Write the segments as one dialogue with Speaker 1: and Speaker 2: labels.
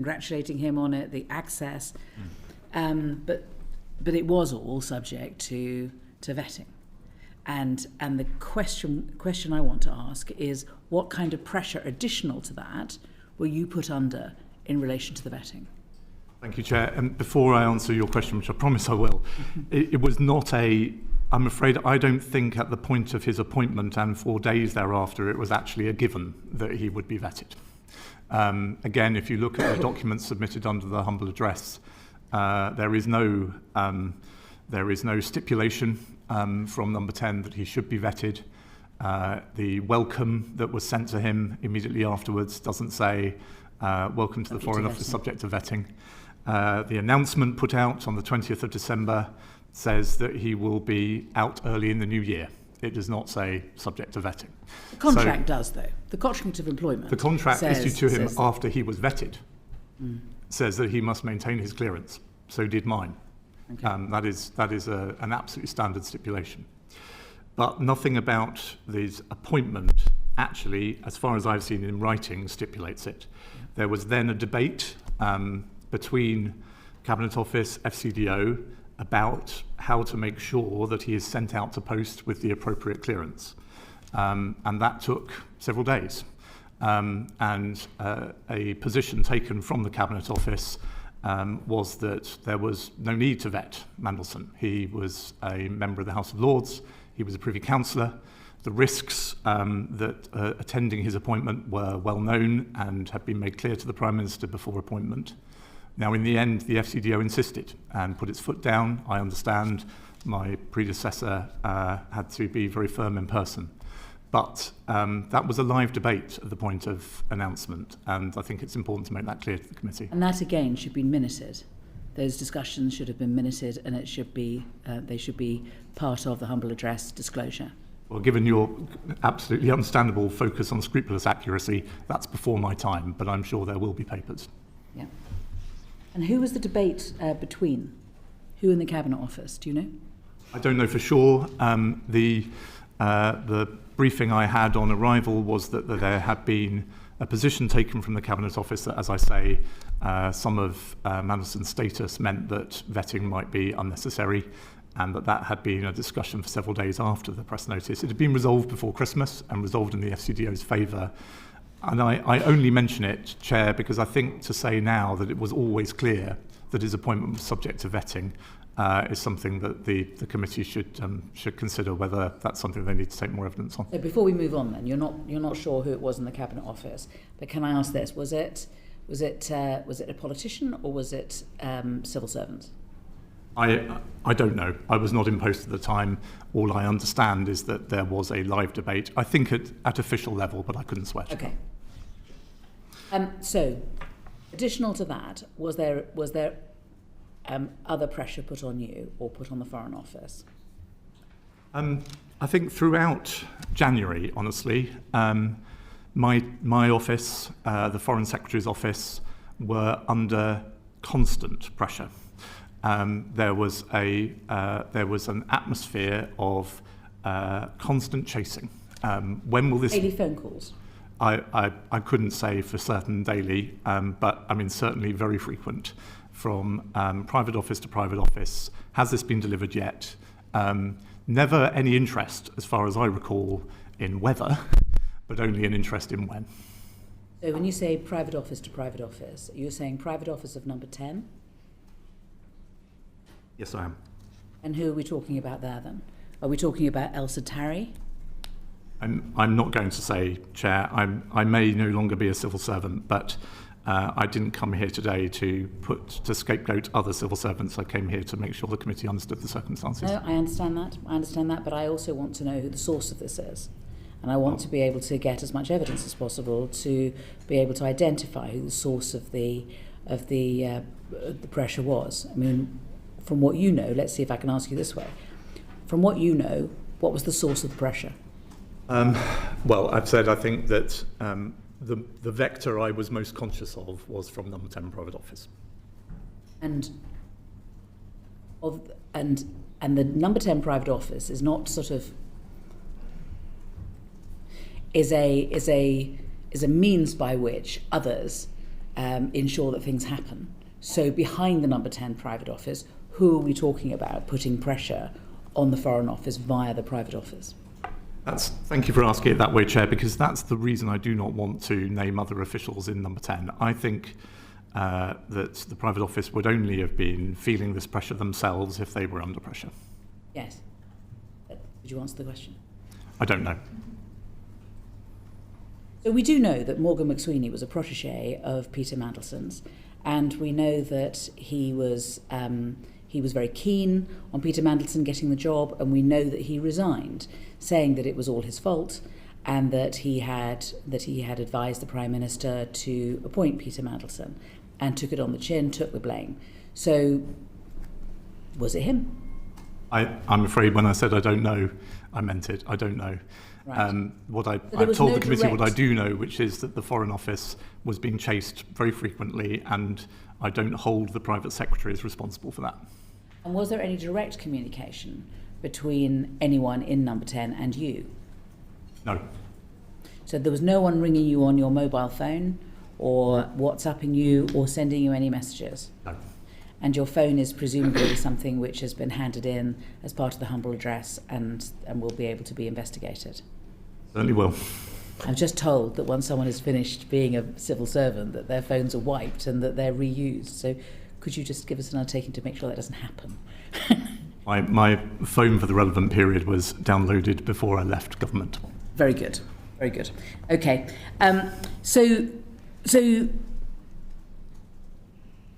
Speaker 1: congratulating him on it, the access, but it was all subject to vetting. And the question I want to ask is, what kind of pressure additional to that were you put under in relation to the vetting?
Speaker 2: Thank you, Chair. And before I answer your question, which I promise I will, it was not I'm afraid I don't think at the point of his appointment and 4 days thereafter it was actually a given that he would be vetted. Again, if you look at the documents submitted under the humble address, there is no stipulation from No.10 that he should be vetted. The welcome that was sent to him immediately afterwards doesn't say welcome to the Foreign Office subject to vetting. The announcement put out on the 20th of December says that he will be out early in the new year. It does not say subject to vetting.
Speaker 1: The contract does, though. The contract of employment.
Speaker 2: The contract issued to him after he was vetted says that he must maintain his clearance. So did mine. Okay. That is an absolutely standard stipulation. But nothing about his appointment actually, as far as I've seen in writing, stipulates it. There was then a debate between Cabinet Office, FCDO, about how to make sure that he is sent out to post with the appropriate clearance. And that took several days. And a position taken from the Cabinet Office was that there was no need to vet Mandelson. He was a member of the House of Lords. He was a Privy Councillor. The risks that attending his appointment were well known and had been made clear to the Prime Minister before appointment. Now, in the end, the FCDO insisted and put its foot down. I understand my predecessor had to be very firm in person. But that was a live debate at the point of announcement, and I think it's important to make that clear to the committee.
Speaker 1: And that, again, should be minuted. Those discussions should have been minuted, and it should be they should be part of the humble address disclosure.
Speaker 2: Well, given your absolutely understandable focus on scrupulous accuracy, that's before my time, but I'm sure there will be papers.
Speaker 1: Yeah. And who was the debate between? Who in the Cabinet Office? Do you know?
Speaker 2: I don't know for sure. The briefing I had on arrival was that there had been a position taken from the Cabinet Office that, as I say, some of Mandelson's status meant that vetting might be unnecessary, and that had been a discussion for several days after the press notice. It had been resolved before Christmas and resolved in the FCDO's favour. And I only mention it, Chair, because I think to say now that it was always clear that his appointment was subject to vetting is something that the committee should consider whether that's something they need to take more evidence on.
Speaker 1: So before we move on, then, you're not sure who it was in the Cabinet Office, but can I ask this: was it a politician or was it civil servant?
Speaker 2: I don't know. I was not in post at the time. All I understand is that there was a live debate, I think at official level, but I couldn't swear to it.
Speaker 1: Okay. So, additional to that, was there other pressure put on you or put on the Foreign Office?
Speaker 2: I think throughout January, honestly, my office, the Foreign Secretary's office, were under constant pressure. There was an atmosphere of constant chasing. When will this?
Speaker 1: Daily phone calls.
Speaker 2: I couldn't say for certain daily, but I mean certainly very frequent, from private office to private office. Has this been delivered yet? Never any interest, as far as I recall, in whether, but only an interest in when.
Speaker 1: So when you say private office to private office, you're saying private office of No.10?
Speaker 2: Yes, I am.
Speaker 1: And who are we talking about there then? Are we talking about Elsa Tarry?
Speaker 2: I'm not going to say, Chair. I may no longer be a civil servant, but I didn't come here today to scapegoat other civil servants. I came here to make sure the committee understood the circumstances.
Speaker 1: No, I understand that, but I also want to know who the source of this is. And I want to be able to get as much evidence as possible to be able to identify who the source of the pressure was. I mean, from what you know, let's see if I can ask you this way. From what you know, what was the source of the pressure?
Speaker 2: Well, I've said I think that the vector I was most conscious of was from No.10 private office. And
Speaker 1: the No.10 private office is not sort of is a means by which others ensure that things happen. So behind the No.10 private office, who are we talking about putting pressure on the Foreign Office via the private office?
Speaker 2: Thank you for asking it that way, Chair, because that's the reason I do not want to name other officials in No.10. I think that the private office would only have been feeling this pressure themselves if they were under pressure.
Speaker 1: Yes. Did you answer the question?
Speaker 2: I don't know.
Speaker 1: So we do know that Morgan McSweeney was a protégé of Peter Mandelson's, and we know that he was very keen on Peter Mandelson getting the job, and we know that he resigned, saying that it was all his fault, and that he had advised the Prime Minister to appoint Peter Mandelson, and took it on the chin, took the blame. So, was it him?
Speaker 2: I'm afraid when I said I don't know, I meant it. I don't know.
Speaker 1: Right.
Speaker 2: I've told the committee what I do know, which is that the Foreign Office was being chased very frequently, and I don't hold the private secretaries responsible for that.
Speaker 1: And was there any direct communication between anyone in No.10 and you?
Speaker 2: No.
Speaker 1: So there was no one ringing you on your mobile phone, or WhatsApping you, or sending you any messages?
Speaker 2: No.
Speaker 1: And your phone is presumably something which has been handed in as part of the humble address and will be able to be investigated?
Speaker 2: Certainly will.
Speaker 1: I'm just told that once someone has finished being a civil servant, that their phones are wiped and that they're reused. So could you just give us an undertaking to make sure that doesn't happen?
Speaker 2: My phone for the relevant period was downloaded before I left government.
Speaker 1: Very good. Very good. Okay. So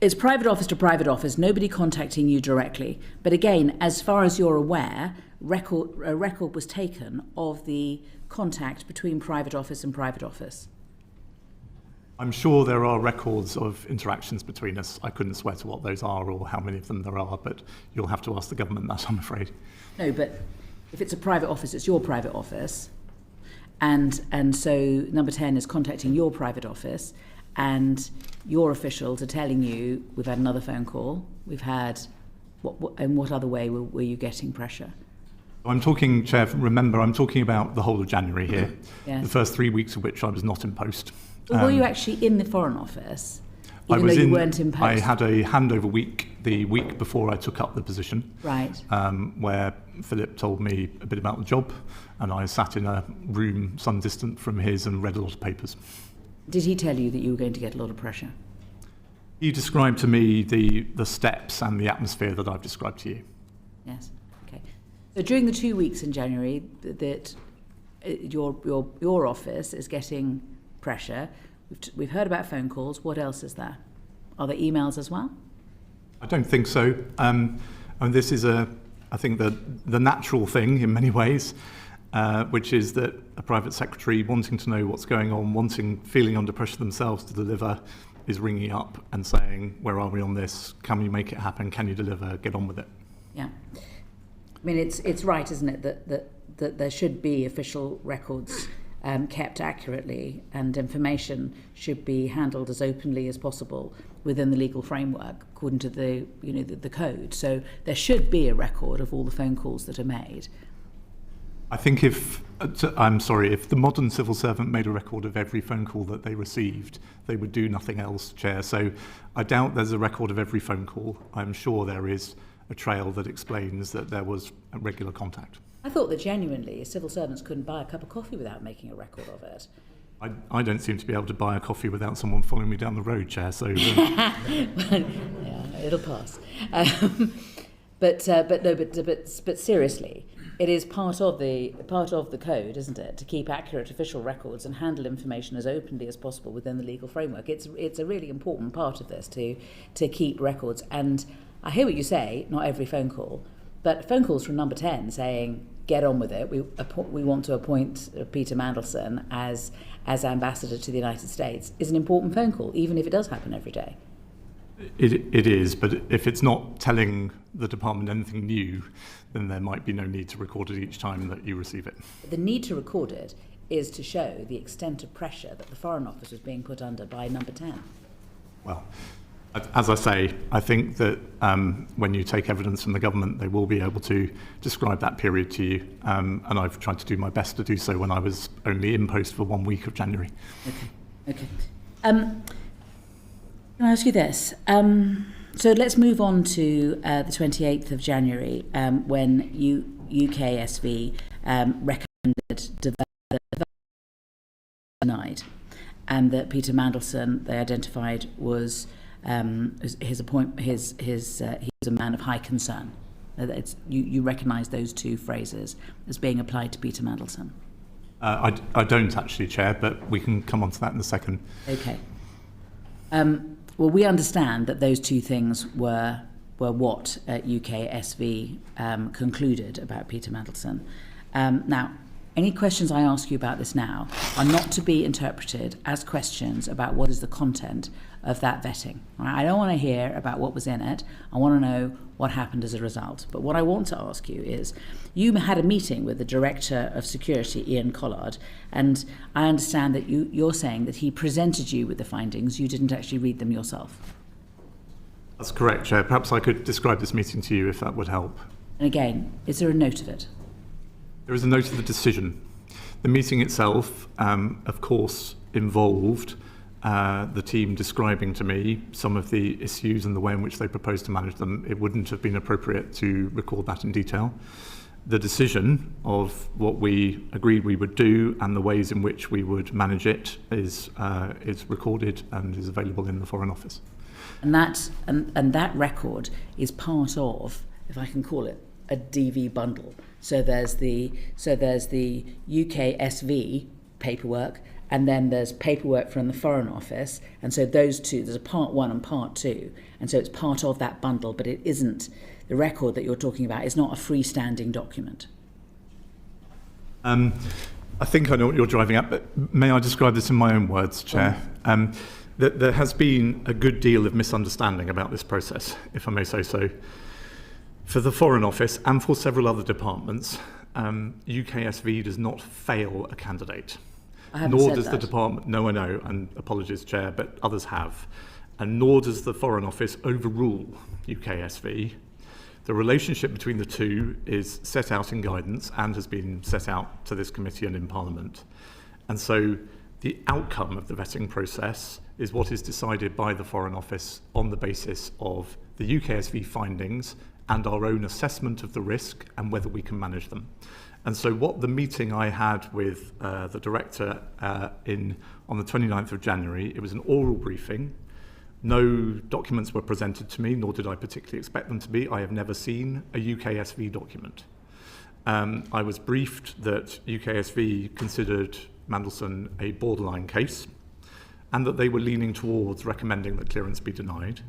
Speaker 1: it's private office to private office, nobody contacting you directly. But again, as far as you're aware, a record was taken of the contact between private office and private office.
Speaker 2: I'm sure there are records of interactions between us. I couldn't swear to what those are or how many of them there are, but you'll have to ask the government that, I'm afraid.
Speaker 1: No, but if it's a private office, it's your private office. And so No.10 is contacting your private office, and your officials are telling you, we've had another phone call, we've had, in what other way were you getting pressure?
Speaker 2: I'm talking, Chair, remember, I'm talking about the whole of January here,
Speaker 1: Yes.
Speaker 2: the first 3 weeks of which I was not in post.
Speaker 1: But were you actually in the Foreign Office,
Speaker 2: I
Speaker 1: even
Speaker 2: was
Speaker 1: though you weren't in post?
Speaker 2: I had a handover week, the week before I took up the position,
Speaker 1: Right.
Speaker 2: where Philip told me a bit about the job, and I sat in a room some distant from his and read a lot of papers.
Speaker 1: Did he tell you that you were going to get a lot of pressure?
Speaker 2: He described to me the steps and the atmosphere that I've described to you.
Speaker 1: Yes. Okay. So during the 2 weeks in January that your office is getting pressure, we've heard about phone calls. What else is there? Are there emails as well?
Speaker 2: I don't think so. And this is I think the natural thing in many ways, which is that a private secretary wanting to know what's going on, feeling under pressure themselves to deliver, is ringing up and saying, where are we on this? Can we make it happen? Can you deliver? Get on with it.
Speaker 1: Yeah. I mean, it's right, isn't it, that there should be official records kept accurately, and information should be handled as openly as possible within the legal framework according to the code. So there should be a record of all the phone calls that are made.
Speaker 2: I think if the modern civil servant made a record of every phone call that they received, they would do nothing else, Chair. So I doubt there's a record of every phone call. I'm sure there is a trail that explains that there was a regular contact.
Speaker 1: I thought that genuinely civil servants couldn't buy a cup of coffee without making a record of it.
Speaker 2: I don't seem to be able to buy a coffee without someone following me down the road, Chair. So
Speaker 1: yeah, it'll pass. But seriously, it is part of the code, isn't it, to keep accurate official records and handle information as openly as possible within the legal framework. It's a really important part of this to keep records. And I hear what you say, not every phone call, but phone calls from No.10 saying, get on with it. We want to appoint Peter Mandelson as ambassador to the United States is an important phone call, even if it does happen every day.
Speaker 2: It is, but if it's not telling the department anything new, then there might be no need to record it each time that you receive it.
Speaker 1: The need to record it is to show the extent of pressure that the Foreign Office was being put under by No.10.
Speaker 2: Well, as I say, I think that when you take evidence from the government, they will be able to describe that period to you. And I've tried to do my best to do so when I was only in post for 1 week of January.
Speaker 1: Okay. Can I ask you this? So let's move on to the 28th of January, when UKSV recommended development denied, and that Peter Mandelson, they identified, was he was a man of high concern. You recognise those two phrases as being applied to Peter Mandelson?
Speaker 2: I don't actually, Chair, but we can come on to that in a second.
Speaker 1: Okay. Well, we understand that those two things were what UKSV concluded about Peter Mandelson. Now, any questions I ask you about this now are not to be interpreted as questions about what is the content of that vetting. Right? I don't want to hear about what was in it. I want to know what happened as a result. But what I want to ask you is, you had a meeting with the Director of Security, Ian Collard, and I understand that you're saying that he presented you with the findings. You didn't actually read them yourself.
Speaker 2: That's correct, Chair. Perhaps I could describe this meeting to you if that would help.
Speaker 1: And again, is there a note of it?
Speaker 2: There is a note of the decision. The meeting itself, of course, involved the team describing to me some of the issues and the way in which they proposed to manage them. It wouldn't have been appropriate to record that in detail. The decision of what we agreed we would do and the ways in which we would manage it is recorded and is available in the Foreign Office. And
Speaker 1: that record is part of, if I can call it, a DV bundle. So there's the UKSV paperwork, and then there's paperwork from the Foreign Office, and so those two, there's a part 1 and part 2, and so it's part of that bundle, but it isn't, the record that you're talking about is not a freestanding document.
Speaker 2: I think I know what you're driving at, but may I describe this in my own words, Chair? There has been a good deal of misunderstanding about this process, if I may say so. For the Foreign Office and for several other departments, UKSV does not fail a candidate. Nor does the department, no, I know, and apologies, Chair, but others have. And nor does the Foreign Office overrule UKSV. The relationship between the two is set out in guidance and has been set out to this committee and in Parliament. And so the outcome of the vetting process is what is decided by the Foreign Office on the basis of the UKSV findings and our own assessment of the risk and whether we can manage them. And so what the meeting I had with the Director on the 29th of January, it was an oral briefing. No documents were presented to me, nor did I particularly expect them to be. I have never seen a UKSV document. I was briefed that UKSV considered Mandelson a borderline case and that they were leaning towards recommending that clearance be denied,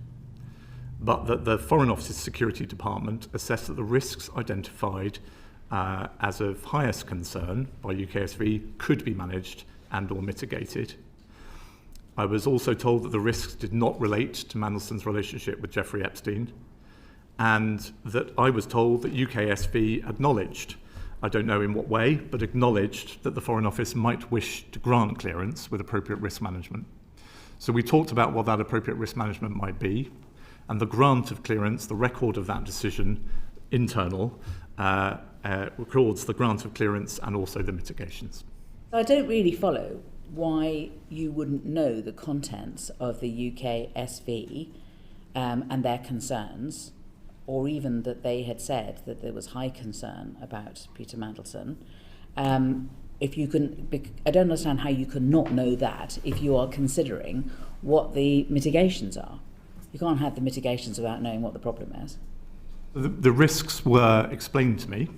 Speaker 2: but that the Foreign Office's Security Department assessed that the risks identified as of highest concern by UKSV could be managed and or mitigated. I was also told that the risks did not relate to Mandelson's relationship with Jeffrey Epstein, and that I was told that UKSV acknowledged, I don't know in what way, but acknowledged that the Foreign Office might wish to grant clearance with appropriate risk management. So we talked about what that appropriate risk management might be, and the grant of clearance, the record of that decision, internal, records the grant of clearance and also the mitigations.
Speaker 1: I don't really follow why you wouldn't know the contents of the UKSV and their concerns, or even that they had said that there was high concern about Peter Mandelson. If you can, I don't understand how you can not know that if you are considering what the mitigations are. You can't have the mitigations without knowing what the problem is.
Speaker 2: The risks were explained to me,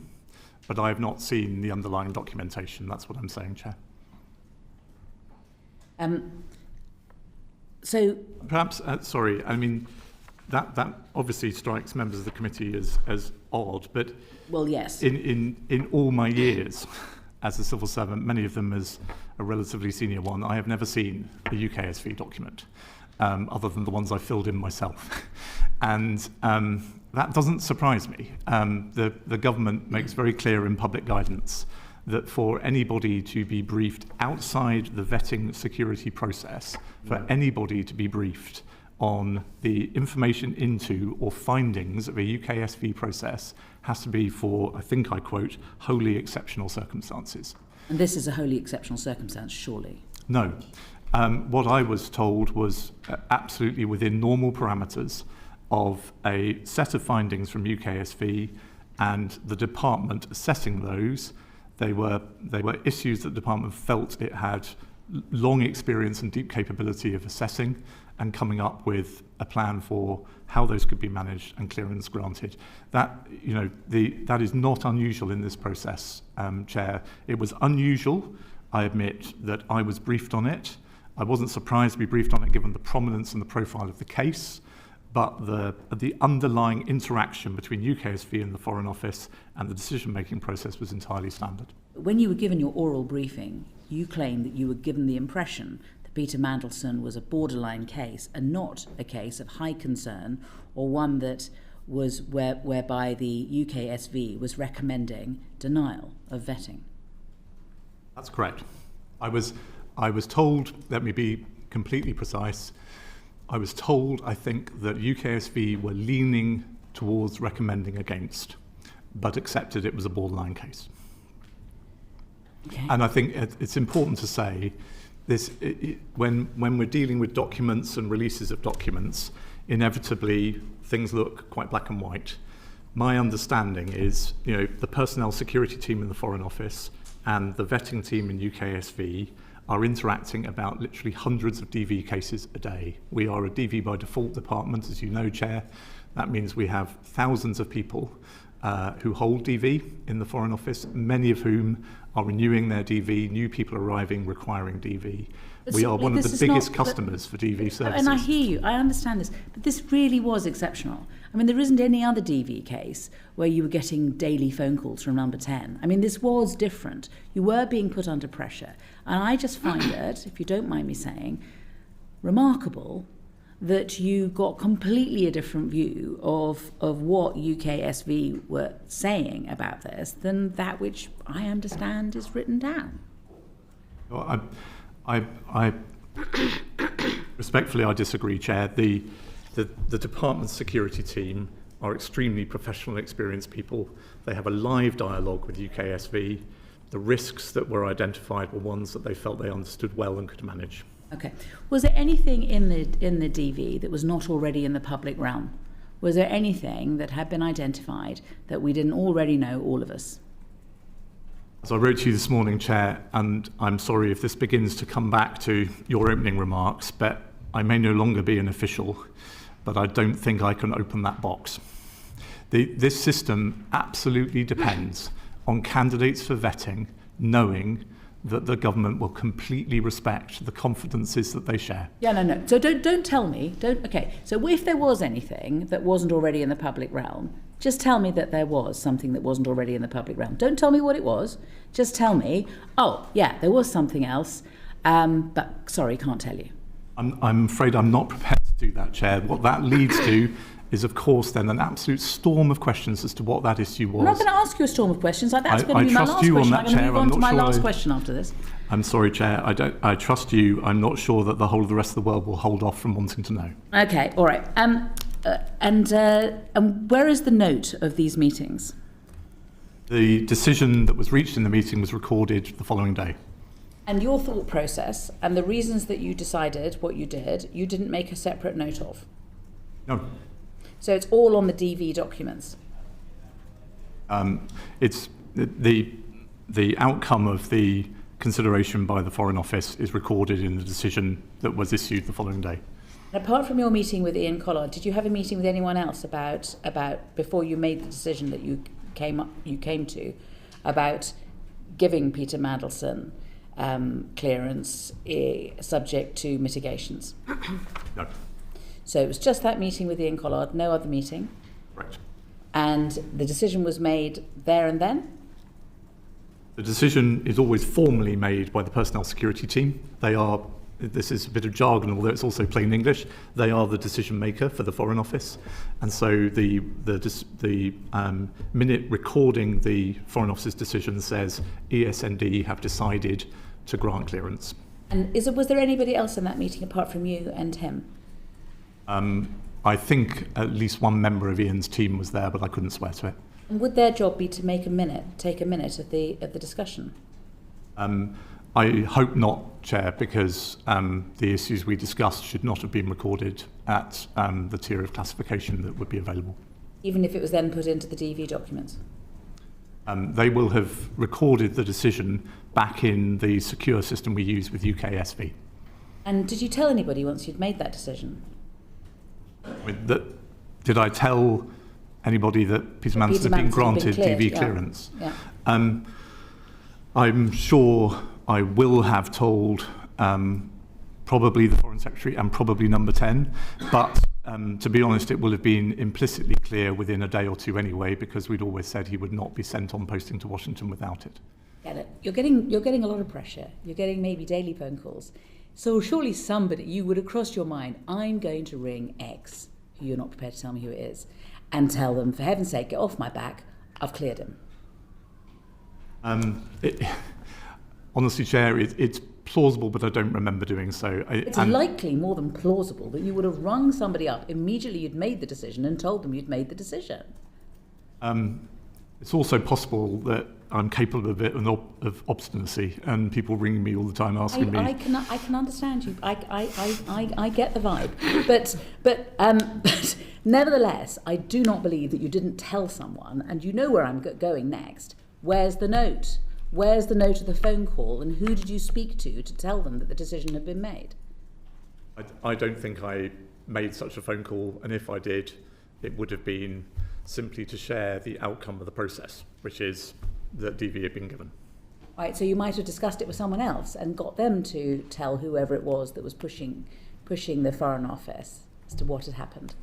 Speaker 2: but I have not seen the underlying documentation. That's what I'm saying, Chair.
Speaker 1: So
Speaker 2: perhaps, sorry, I mean, that obviously strikes members of the committee as odd, but
Speaker 1: well, yes.
Speaker 2: In all my years as a civil servant, many of them as a relatively senior one, I have never seen a UKSV document, other than the ones I filled in myself. And that doesn't surprise me. The government makes very clear in public guidance that for anybody to be briefed outside the vetting security process, for anybody to be briefed on the information into or findings of a UKSV process has to be for, I think I quote, wholly exceptional circumstances.
Speaker 1: And this is a wholly exceptional circumstance, surely?
Speaker 2: No. What I was told was absolutely within normal parameters of a set of findings from UKSV and the department assessing those. They were issues that the department felt it had long experience and deep capability of assessing and coming up with a plan for how those could be managed and clearance granted. That is not unusual in this process, Chair. It was unusual, I admit, that I was briefed on it. I wasn't surprised to be briefed on it given the prominence and the profile of the case, but the underlying interaction between UKSV and the Foreign Office and the decision-making process was entirely standard.
Speaker 1: When you were given your oral briefing, you claimed that you were given the impression that Peter Mandelson was a borderline case and not a case of high concern, or one that was whereby the UKSV was recommending denial of vetting.
Speaker 2: That's correct. I was told, let me be completely precise, I was told, I think, that UKSV were leaning towards recommending against, but accepted it was a borderline case.
Speaker 1: Okay.
Speaker 2: And I think it's important to say this, when we're dealing with documents and releases of documents, inevitably things look quite black and white. My understanding is, the personnel security team in the Foreign Office and the vetting team in UKSV are interacting about literally hundreds of DV cases a day. We are a DV by default department, as you know, Chair. That means we have thousands of people who hold DV in the Foreign Office, many of whom are renewing their DV, new people arriving requiring DV. We are one of the biggest customers for DV services.
Speaker 1: And I hear you, I understand this, but this really was exceptional. I mean, there isn't any other DV case where you were getting daily phone calls from No.10. I mean, this was different. You were being put under pressure. And I just find it, if you don't mind me saying, remarkable that you got completely a different view of what UKSV were saying about this than that which I understand is written down.
Speaker 2: Well, I respectfully, I disagree, Chair. The department's security team are extremely professional, experienced people. They have a live dialogue with UKSV. The risks that were identified were ones that they felt they understood well and could manage.
Speaker 1: Okay. Was there anything in the DV that was not already in the public realm? Was there anything that had been identified that we didn't already know, all of us?
Speaker 2: As I wrote to you this morning, Chair, and I'm sorry if this begins to come back to your opening remarks, but I may no longer be an official, but I don't think I can open that box. This system absolutely depends on candidates for vetting knowing that the government will completely respect the confidences that they share.
Speaker 1: Yeah, no. So don't tell me. Okay. So if there was anything that wasn't already in the public realm, just tell me that there was something that wasn't already in the public realm. Don't tell me what it was. Just tell me, oh, yeah, there was something else, but sorry, can't tell you.
Speaker 2: I'm afraid I'm not prepared to do that, Chair. What that leads to is, of course, then an absolute storm of questions as to what that issue was.
Speaker 1: I'm not going to ask you a storm of questions. That's going to be my last question. I'm going to move on to my last question after this.
Speaker 2: I'm sorry, Chair. I trust you. I'm not sure that the whole of the rest of the world will hold off from wanting to know.
Speaker 1: Okay, all right. And where is the note of these meetings?
Speaker 2: The decision that was reached in the meeting was recorded the following day.
Speaker 1: And your thought process and the reasons that you decided what you did, you didn't make a separate note of?
Speaker 2: No.
Speaker 1: So it's all on the DV documents?
Speaker 2: It's the outcome of the consideration by the Foreign Office is recorded in the decision that was issued the following day.
Speaker 1: And apart from your meeting with Ian Collard, did you have a meeting with anyone else about before you made the decision that you came to about giving Peter Mandelson clearance subject to mitigations?
Speaker 2: No.
Speaker 1: So it was just that meeting with Ian Collard, no other meeting?
Speaker 2: Correct.
Speaker 1: And the decision was made there and then?
Speaker 2: The decision is always formally made by the personnel security team. This is a bit of jargon, although it's also plain English. They are the decision maker for the Foreign Office. And so the minute recording the Foreign Office's decision says ESND have decided to grant clearance.
Speaker 1: And was there anybody else in that meeting apart from you and him?
Speaker 2: I think at least one member of Ian's team was there, but I couldn't swear to it. And
Speaker 1: would their job be to take a minute of the discussion?
Speaker 2: I hope not, Chair, because the issues we discussed should not have been recorded at the tier of classification that would be available.
Speaker 1: Even if it was then put into the DV documents?
Speaker 2: They will have recorded the decision back in the secure system we use with UKSV.
Speaker 1: And did you tell anybody once you'd made that decision?
Speaker 2: Did I tell anybody that Peter Mandelson had been granted DV clearance?
Speaker 1: Yeah.
Speaker 2: I'm sure I will have told probably the Foreign Secretary and probably No.10, but to be honest, it will have been implicitly clear within a day or two anyway, because we'd always said he would not be sent on posting to Washington without it.
Speaker 1: Get it. You're getting a lot of pressure. You're getting maybe daily phone calls. So surely you would have crossed your mind, I'm going to ring X, who you're not prepared to tell me who it is, and tell them, for heaven's sake, get off my back, I've cleared him.
Speaker 2: Honestly, Chair, it's plausible, but I don't remember doing so.
Speaker 1: It's likely more than plausible that you would have rung somebody up immediately you'd made the decision and told them you'd made the decision.
Speaker 2: It's also possible that I'm capable of a bit of obstinacy, and people ringing me all the time asking me.
Speaker 1: I can understand you. I get the vibe, but nevertheless, I do not believe that you didn't tell someone, and you know where I'm going next. Where's the note? Where's the note of the phone call, and who did you speak to tell them that the decision had been made?
Speaker 2: I don't think I made such a phone call, and if I did, it would have been simply to share the outcome of the process, which is that DV had been given.
Speaker 1: Right, so you might have discussed it with someone else and got them to tell whoever it was that was pushing the Foreign Office as to what had happened.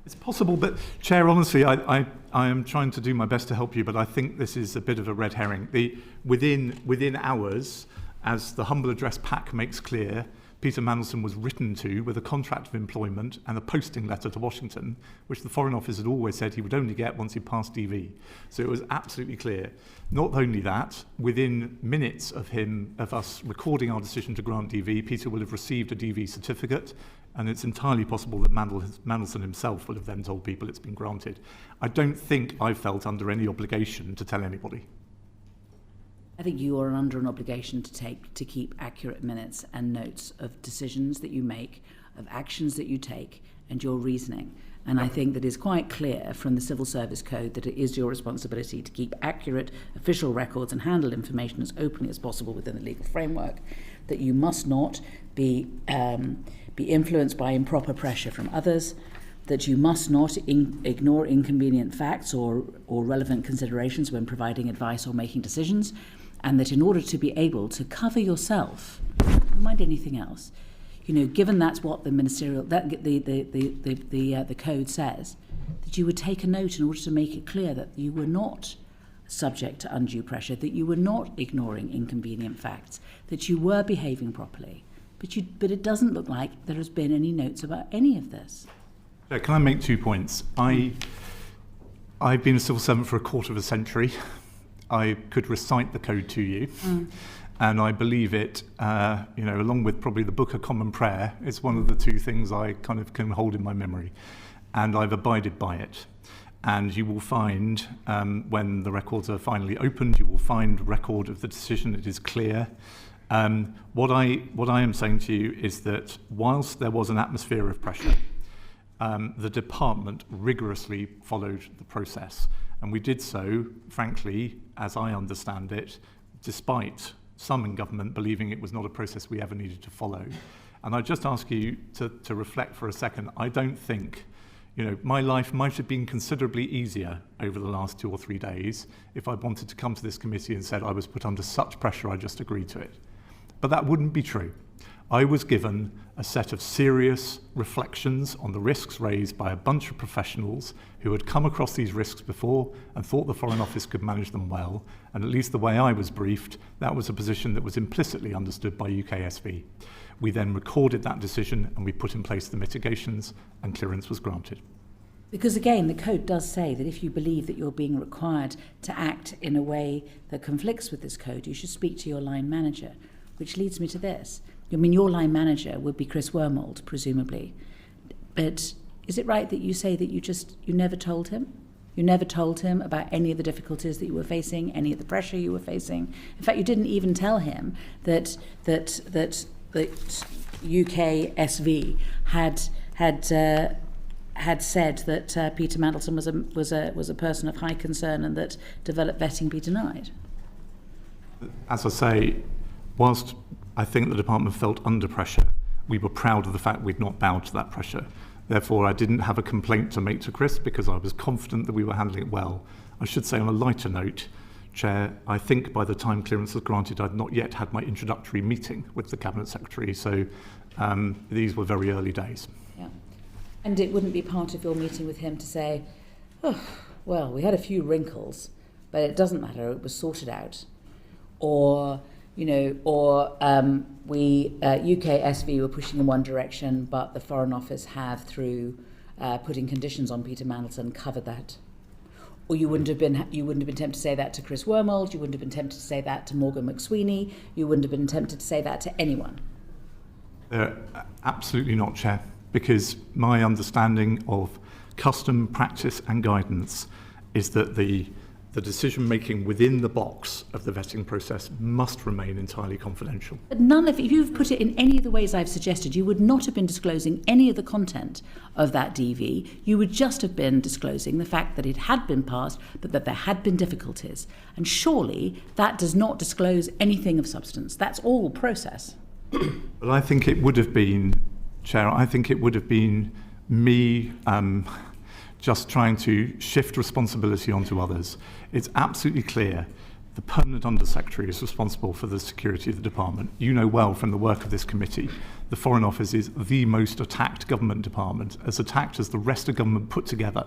Speaker 2: It's possible, but Chair, honestly, I am trying to do my best to help you, but I think this is a bit of a red herring. Within hours, as the humble address pack makes clear, Peter Mandelson was written to with a contract of employment and a posting letter to Washington, which the Foreign Office had always said he would only get once he passed DV. So it was absolutely clear. Not only that, within minutes of us recording our decision to grant DV, Peter will have received a DV certificate, and it's entirely possible that Mandelson himself will have then told people it's been granted. I don't think I felt under any obligation to tell anybody.
Speaker 1: I think you are under an obligation to keep accurate minutes and notes of decisions that you make, of actions that you take, and your reasoning. And I think that it's quite clear from the Civil Service Code that it is your responsibility to keep accurate official records and handle information as openly as possible within the legal framework, that you must not be influenced by improper pressure from others, that you must not ignore inconvenient facts or relevant considerations when providing advice or making decisions, and that in order to be able to cover yourself, don't mind anything else, given that's what the ministerial the code says, that you would take a note in order to make it clear that you were not subject to undue pressure, that you were not ignoring inconvenient facts, that you were behaving properly. But it doesn't look like there has been any notes about any of this.
Speaker 2: Can I make 2 points? I've been a civil servant for a quarter of a century. I could recite the code to you, and I believe it, along with probably the Book of Common Prayer, it's one of the two things I kind of can hold in my memory, and I've abided by it. And you will find, when the records are finally opened, you will find record of the decision. It is clear. What I am saying to you is that whilst there was an atmosphere of pressure, the department rigorously followed the process. And we did so, frankly, as I understand it, despite some in government believing it was not a process we ever needed to follow. And I just ask you to reflect for a second. I don't think, my life might have been considerably easier over the last 2 or 3 days if I'd wanted to come to this committee and said I was put under such pressure I just agreed to it. But that wouldn't be true. I was given a set of serious reflections on the risks raised by a bunch of professionals who had come across these risks before and thought the Foreign Office could manage them well. And at least the way I was briefed, that was a position that was implicitly understood by UKSV. We then recorded that decision and we put in place the mitigations, and clearance was granted.
Speaker 1: Because again, the code does say that if you believe that you're being required to act in a way that conflicts with this code, you should speak to your line manager, which leads me to this. Your line manager would be Chris Wormold, presumably. But is it right that you say that you never told him? You never told him about any of the difficulties that you were facing, any of the pressure you were facing. In fact, you didn't even tell him that UKSV had said that Peter Mandelson was a person of high concern and that developed vetting be denied.
Speaker 2: As I say, whilst I think the department felt under pressure, we were proud of the fact we'd not bowed to that pressure. Therefore, I didn't have a complaint to make to Chris because I was confident that we were handling it well. I should say on a lighter note, Chair, I think by the time clearance was granted, I'd not yet had my introductory meeting with the Cabinet Secretary, so these were very early days.
Speaker 1: Yeah. And it wouldn't be part of your meeting with him to say, oh, well, we had a few wrinkles, but it doesn't matter, it was sorted out. Or, UKSV were pushing in one direction, but the Foreign Office have, through putting conditions on Peter Mandelson, covered that. Or you wouldn't have been tempted to say that to Chris Wormold, you wouldn't have been tempted to say that to Morgan McSweeney, you wouldn't have been tempted to say that to anyone.
Speaker 2: Absolutely not, Chair, because my understanding of custom, practice and guidance is that the decision-making within the box of the vetting process must remain entirely confidential.
Speaker 1: But if you've put it in any of the ways I've suggested, you would not have been disclosing any of the content of that DV. You would just have been disclosing the fact that it had been passed, but that there had been difficulties. And surely that does not disclose anything of substance. That's all process.
Speaker 2: But I think it would have been, Chair, me just trying to shift responsibility onto others. It's absolutely clear the permanent Undersecretary is responsible for the security of the department. You know well from the work of this committee, the Foreign Office is the most attacked government department, as attacked as the rest of government put together.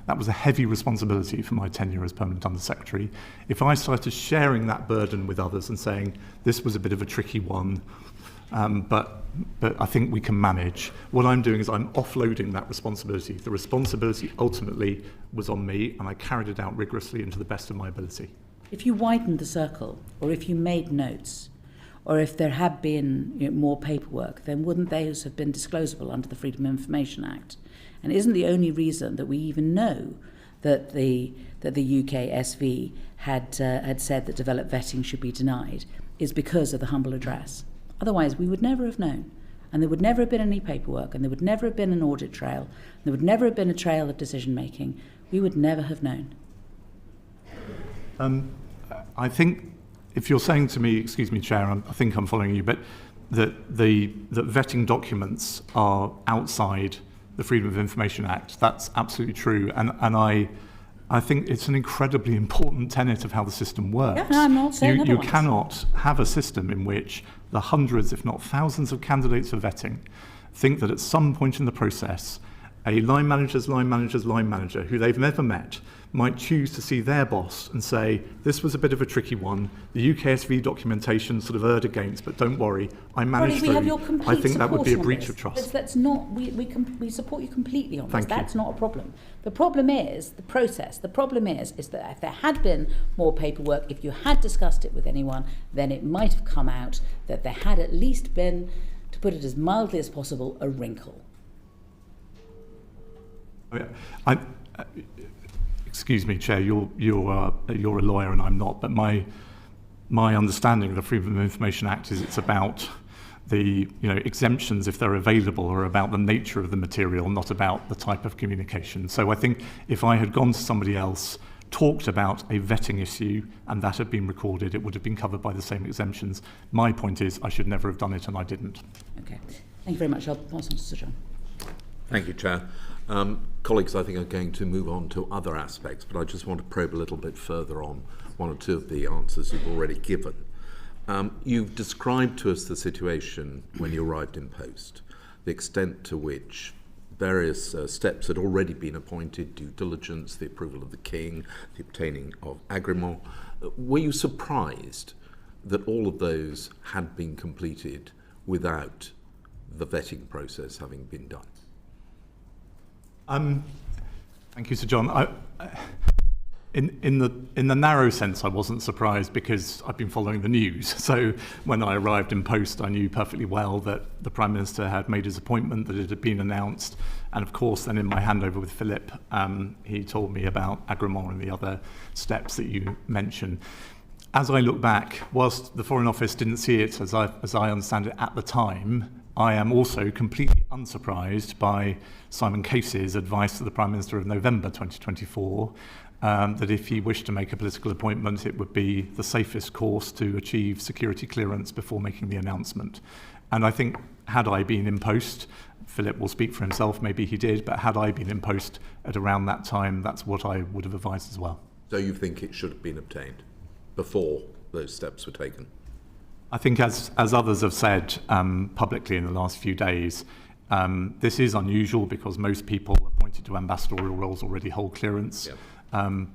Speaker 2: That was a heavy responsibility for my tenure as permanent Undersecretary. If I started sharing that burden with others and saying, this was a bit of a tricky one, but I think we can manage. What I'm doing is I'm offloading that responsibility. The responsibility ultimately was on me, and I carried it out rigorously and to the best of my ability.
Speaker 1: If you widened the circle, or if you made notes, or if there had been more paperwork, then wouldn't those have been disclosable under the Freedom of Information Act? And isn't the only reason that we even know that the UKSV had said that developed vetting should be denied is because of the humble address? Otherwise, we would never have known. And there would never have been any paperwork, and there would never have been an audit trail, and there would never have been a trail of decision-making. We would never have known.
Speaker 2: I think if you're saying to me, excuse me, Chair, I think I'm following you, but that vetting documents are outside the Freedom of Information Act, that's absolutely true. And I think it's an incredibly important tenet of how the system works.
Speaker 1: Yeah, no, I'm not saying
Speaker 2: you cannot have a system in which the hundreds, if not thousands, of candidates for vetting think that at some point in the process, a line manager's line manager, who they've never met, might choose to see their boss and say, this was a bit of a tricky one, the UKSV documentation sort of erred against, but don't worry, I managed through. I think that would be a breach of trust.
Speaker 1: That's not, we support you completely on this. That's not a problem. The problem is the process. The problem is that if there had been more paperwork, if you had discussed it with anyone, then it might have come out that there had at least been, to put it as mildly as possible, a wrinkle.
Speaker 2: Excuse me, Chair, you're a lawyer and I'm not, but my understanding of the Freedom of Information Act is it's about the exemptions, if they're available, are about the nature of the material, not about the type of communication. So I think if I had gone to somebody else, talked about a vetting issue, and that had been recorded, it would have been covered by the same exemptions. My point is I should never have done it, and I didn't.
Speaker 1: Okay, thank you very much. I'll pass on to Sir John.
Speaker 3: Thank you, Chair. Colleagues, I think, are going to move on to other aspects, but I just want to probe a little bit further on one or two of the answers you've already given. You've described to us the situation when you arrived in post, the extent to which various steps had already been appointed, due diligence, the approval of the King, the obtaining of agreement. Were you surprised that all of those had been completed without the vetting process having been done?
Speaker 2: Thank you, Sir John. In the narrow sense, I wasn't surprised because I've been following the news. So when I arrived in post, I knew perfectly well that the Prime Minister had made his appointment, that it had been announced. And of course, then in my handover with Philip, he told me about Agremont and the other steps that you mentioned. As I look back, whilst the Foreign Office didn't see it as I understand it at the time, I am also completely unsurprised by Simon Case's advice to the Prime Minister of November 2024, that if he wished to make a political appointment, it would be the safest course to achieve security clearance before making the announcement. And I think, had I been in post, Philip will speak for himself, maybe he did, but had I been in post at around that time, that's what I would have advised as well.
Speaker 3: So you think it should have been obtained before those steps were taken?
Speaker 2: I think, as others have said publicly in the last few days, this is unusual because most people appointed to ambassadorial roles already hold clearance.
Speaker 3: Yep.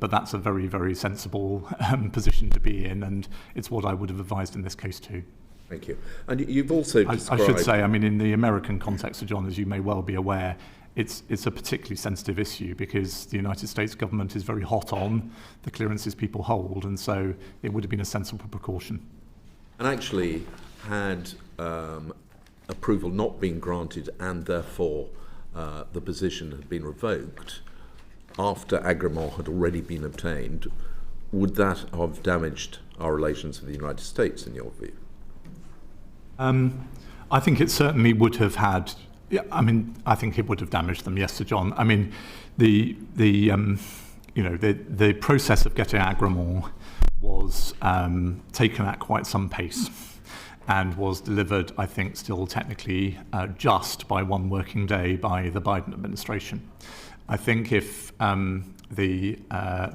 Speaker 2: But that's a very, very sensible position to be in, and it's what I would have advised in this case too.
Speaker 3: Thank you. And you've also described...
Speaker 2: I should say, I mean, in the American context, Sir John, as you may well be aware, it's a particularly sensitive issue because the United States government is very hot on the clearances people hold, and so it would have been a sensible precaution.
Speaker 3: And actually, had approval not been granted and therefore the position had been revoked, after Agremont had already been obtained, would that have damaged our relations with the United States, in your view?
Speaker 2: I think it certainly would have had. Yeah, I mean, I think it would have damaged them. Yes, Sir John. I mean, the process of getting Agremont was taken at quite some pace, and was delivered, I think, still technically just by one working day by the Biden administration. I think if the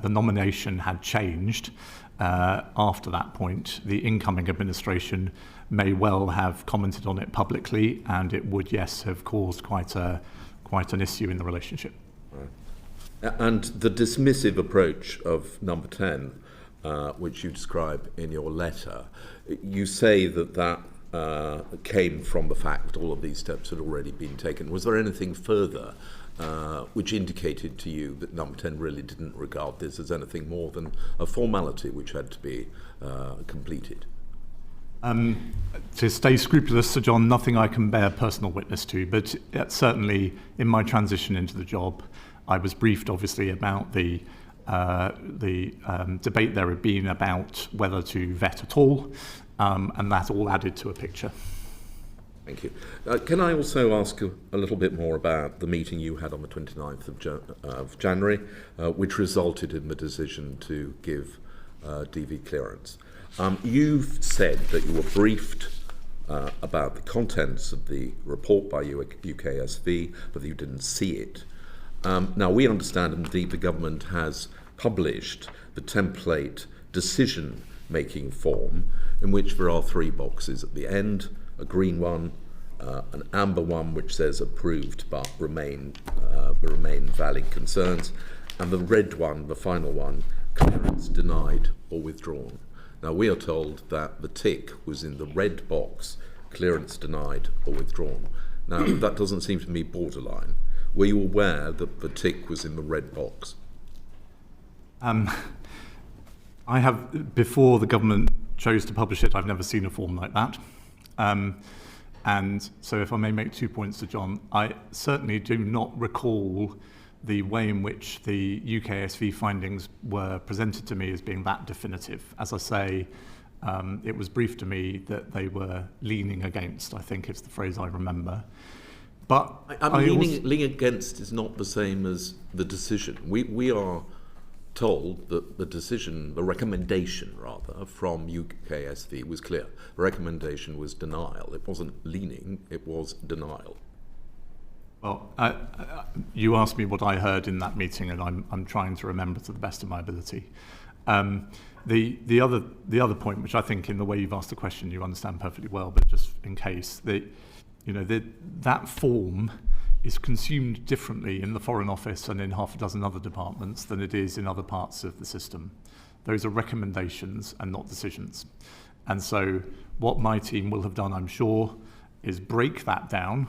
Speaker 2: nomination had changed after that point, the incoming administration may well have commented on it publicly, and it would, yes, have caused quite an issue in the relationship.
Speaker 3: Right. And the dismissive approach of No.10, which you describe in your letter, you say that came from the fact that all of these steps had already been taken. Was there anything further which indicated to you that No.10 really didn't regard this as anything more than a formality which had to be completed?
Speaker 2: To stay scrupulous, Sir John, nothing I can bear personal witness to, but certainly in my transition into the job, I was briefed obviously about the debate there had been about whether to vet at all, and that all added to a picture.
Speaker 3: Thank you. Can I also ask a little bit more about the meeting you had on the 29th of January, which resulted in the decision to give DV clearance? You've said that you were briefed about the contents of the report by UKSV, but you didn't see it. Now, we understand, indeed, the government has published the template decision-making form in which there are 3 boxes at the end: a green one, an amber one which says approved but remain valid concerns, and the red one, the final one, clearance denied or withdrawn. Now, we are told that the tick was in the red box, clearance denied or withdrawn. Now, that doesn't seem to me borderline. Were you aware that the tick was in the red box?
Speaker 2: I have, before the government chose to publish it, I've never seen a form like that. And so if I may make 2 points to John, I certainly do not recall the way in which the UKSV findings were presented to me as being that definitive. As I say, it was briefed to me that they were leaning against, I think is the phrase I remember. But
Speaker 3: leaning against is not the same as the decision. We are told that the decision, the recommendation rather, from UKSV was clear. The recommendation was denial. It wasn't leaning, it was denial.
Speaker 2: Well, you asked me what I heard in that meeting, and I'm trying to remember to the best of my ability. The other point, which I think in the way you've asked the question you understand perfectly well, but just in case, that form is consumed differently in the Foreign Office and in half a dozen other departments than it is in other parts of the system. Those are recommendations and not decisions. And so what my team will have done, I'm sure, is break that down,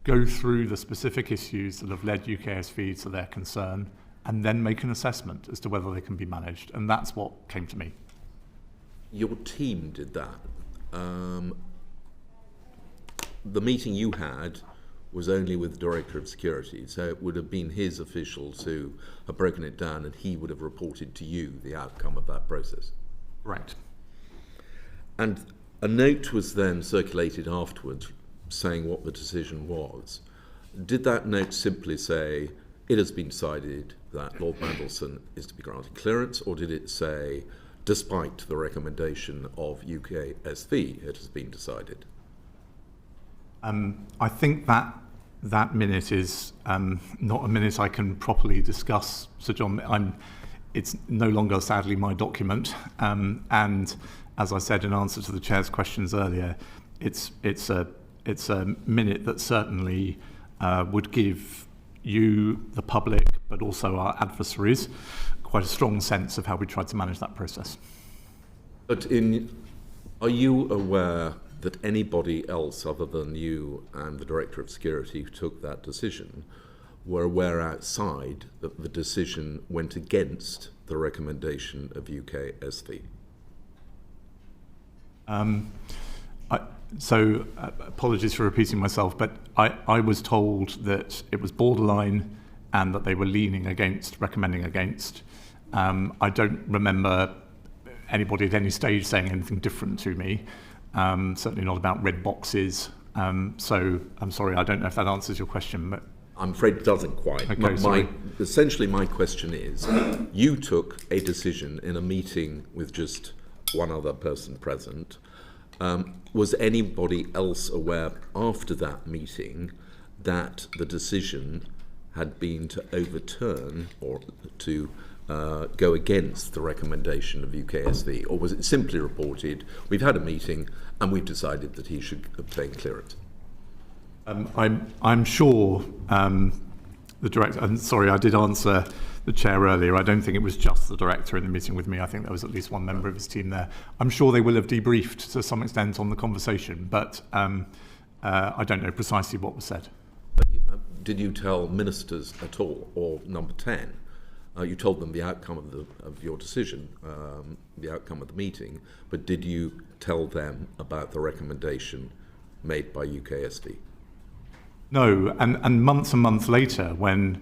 Speaker 2: go through the specific issues that have led UKSV to their concern, and then make an assessment as to whether they can be managed. And that's what came to me.
Speaker 3: Your team did that. The meeting you had was only with the Director of Security, so it would have been his officials who have broken it down, and he would have reported to you the outcome of that process.
Speaker 2: Right.
Speaker 3: And a note was then circulated afterwards saying what the decision was. Did that note simply say, it has been decided that Lord Mandelson is to be granted clearance, or did it say, despite the recommendation of UKSV, it has been decided?
Speaker 2: I think that minute is not a minute I can properly discuss, Sir John. It's no longer, sadly, my document. And as I said in answer to the Chair's questions earlier, it's a minute that certainly would give you, the public, but also our adversaries, quite a strong sense of how we tried to manage that process.
Speaker 3: But are you aware that anybody else other than you and the Director of Security who took that decision were aware outside that the decision went against the recommendation of UKSV?
Speaker 2: Apologies for repeating myself, but I was told that it was borderline and that they were leaning against, recommending against. I don't remember anybody at any stage saying anything different to me, certainly not about red boxes. So I'm sorry, I don't know if that answers your question. But
Speaker 3: I'm afraid it doesn't quite.
Speaker 2: Okay,
Speaker 3: Essentially, my question is, you took a decision in a meeting with just one other person present. Was anybody else aware after that meeting that the decision had been to overturn or to go against the recommendation of UKSV? Or was it simply reported, we've had a meeting and we've decided that he should obtain clearance?
Speaker 2: I'm sure the Director, and sorry, I did answer the Chair earlier. I don't think it was just the Director in the meeting with me. I think there was at least one member of his team there. I'm sure they will have debriefed to some extent on the conversation, but I don't know precisely what was said.
Speaker 3: But did you tell ministers at all, or No.10? You told them the outcome of your decision, the outcome of the meeting, but did you tell them about the recommendation made by UKSD?
Speaker 2: No, and months later, when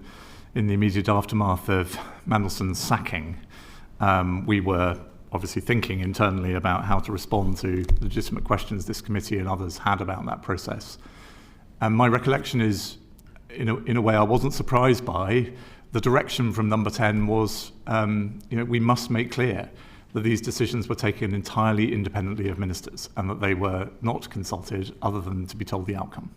Speaker 2: in the immediate aftermath of Mandelson's sacking, we were obviously thinking internally about how to respond to legitimate questions this committee and others had about that process. And my recollection is, in a way, I wasn't surprised by the direction from No.10 was, we must make clear that these decisions were taken entirely independently of ministers and that they were not consulted other than to be told the outcome.